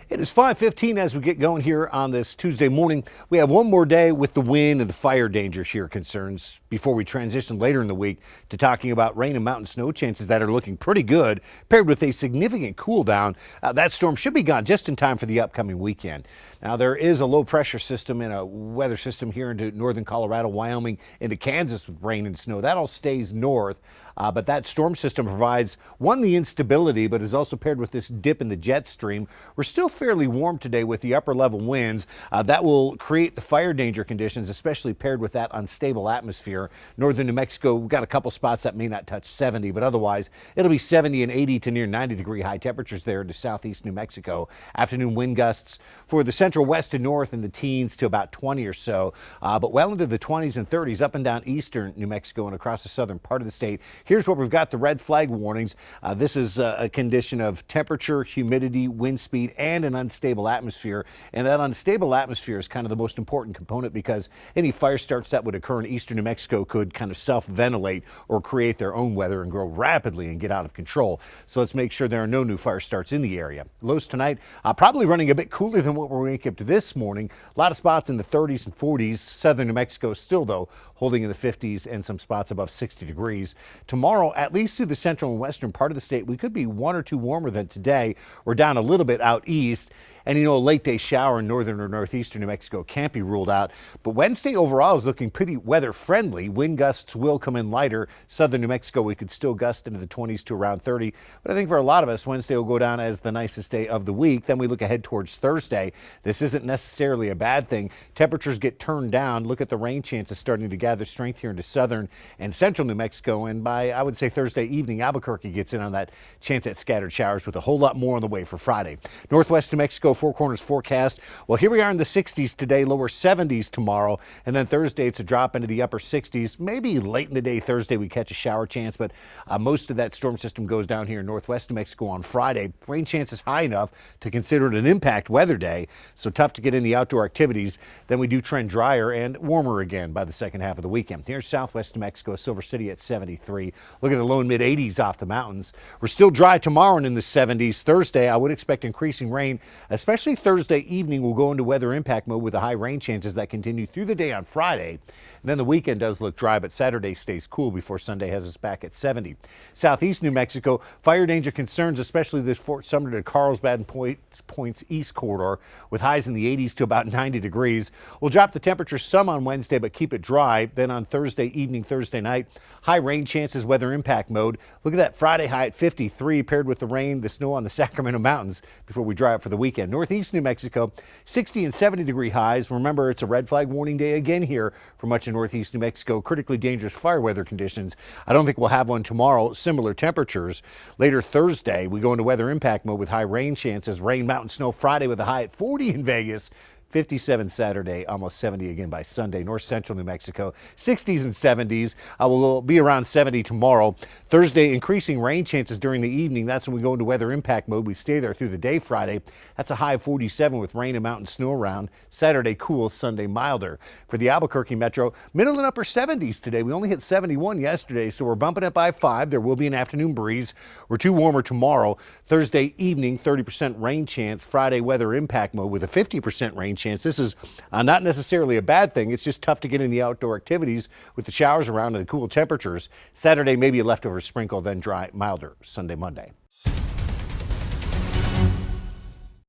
It is 5:15 as we get going here on this Tuesday morning. We have one more day with the wind and the fire danger here concerns before we transition later in the week to talking about rain and mountain snow chances that are looking pretty good, paired with a significant cool down. That storm should be gone just in time for the upcoming weekend. Now, there is a low pressure system and a weather system here into northern Colorado, Wyoming, into Kansas with rain and snow. That all stays north. But that storm system provides, one, the instability, but is also paired with this dip in the jet stream. We're still fairly warm today with the upper level winds. That will create the fire danger conditions, especially paired with that unstable atmosphere. Northern New Mexico, we've got a couple spots that may not touch 70, but otherwise it'll be 70 and 80 to near 90-degree high temperatures there to southeast New Mexico. Afternoon wind gusts for the central west and north in the teens to about 20 or so, but well into the 20s and 30s up and down eastern New Mexico and across the southern part of the state. Here's where we've got the red flag warnings. This is a condition of temperature, humidity, wind speed, and an unstable atmosphere. And that unstable atmosphere is kind of the most important component because any fire starts that would occur in eastern New Mexico could kind of self-ventilate or create their own weather and grow rapidly and get out of control. So let's make sure there are no new fire starts in the area. Lows tonight, probably running a bit cooler than what we're waking up to this morning. A lot of spots in the 30s and 40s. Southern New Mexico still, though, holding in the 50s and some spots above 60 degrees. Tomorrow, at least through the central and western part of the state, we could be 1 or 2 warmer than today. We're down a little bit out east. And, a late day shower in northern or northeastern New Mexico can't be ruled out. But Wednesday overall is looking pretty weather friendly. Wind gusts will come in lighter. Southern New Mexico, we could still gust into the 20s to around 30. But I think for a lot of us, Wednesday will go down as the nicest day of the week. Then we look ahead towards Thursday. This isn't necessarily a bad thing. Temperatures get turned down. Look at the rain chances starting to gather strength here into southern and central New Mexico. And by, I would say, Thursday evening, Albuquerque gets in on that chance at scattered showers with a whole lot more on the way for Friday. Northwest New Mexico, Four Corners forecast. Well, here we are in the 60s today, lower 70s tomorrow, and then Thursday it's a drop into the upper 60s. Maybe late in the day Thursday we catch a shower chance, but most of that storm system goes down here in northwest New Mexico on Friday. Rain chances high enough to consider it an impact weather day, so tough to get in the outdoor activities. Then we do trend drier and warmer again by the second half of the weekend. Here's southwest New Mexico, Silver City at 73. Look at the low and mid 80s off the mountains. We're still dry tomorrow and in the 70s. Thursday I would expect increasing rain, especially Thursday evening. We'll go into weather impact mode with the high rain chances that continue through the day on Friday. And then the weekend does look dry, but Saturday stays cool before Sunday has us back at 70. Southeast New Mexico, fire danger concerns, especially this Fort Sumner to Carlsbad and Points East corridor with highs in the 80s to about 90 degrees. We'll drop the temperature some on Wednesday, but keep it dry. Then on Thursday evening, Thursday night, high rain chances, weather impact mode. Look at that Friday high at 53 paired with the rain, the snow on the Sacramento Mountains before we dry up for the weekend. Northeast New Mexico, 60 and 70 degree highs. Remember, it's a red flag warning day again here for much of northeast New Mexico. Critically dangerous fire weather conditions. I don't think we'll have one tomorrow. Similar temperatures. Later Thursday, we go into weather impact mode with high rain chances. Rain, mountain snow Friday with a high at 40 in Vegas. 57 Saturday, almost 70 again by Sunday. North central New Mexico, 60s and 70s. We'll be around 70 tomorrow. Thursday, increasing rain chances during the evening. That's when we go into weather impact mode. We stay there through the day Friday. That's a high of 47 with rain and mountain snow around. Saturday, cool. Sunday, milder. For the Albuquerque metro, middle and upper 70s today. We only hit 71 yesterday, so we're bumping it by 5. There will be an afternoon breeze. We're 2 warmer tomorrow. Thursday evening, 30% rain chance. Friday, weather impact mode with a 50% rain chance. This is not necessarily a bad thing. It's just tough to get in the outdoor activities with the showers around and the cool temperatures. Saturday, maybe a leftover sprinkle, then dry, milder Sunday, Monday.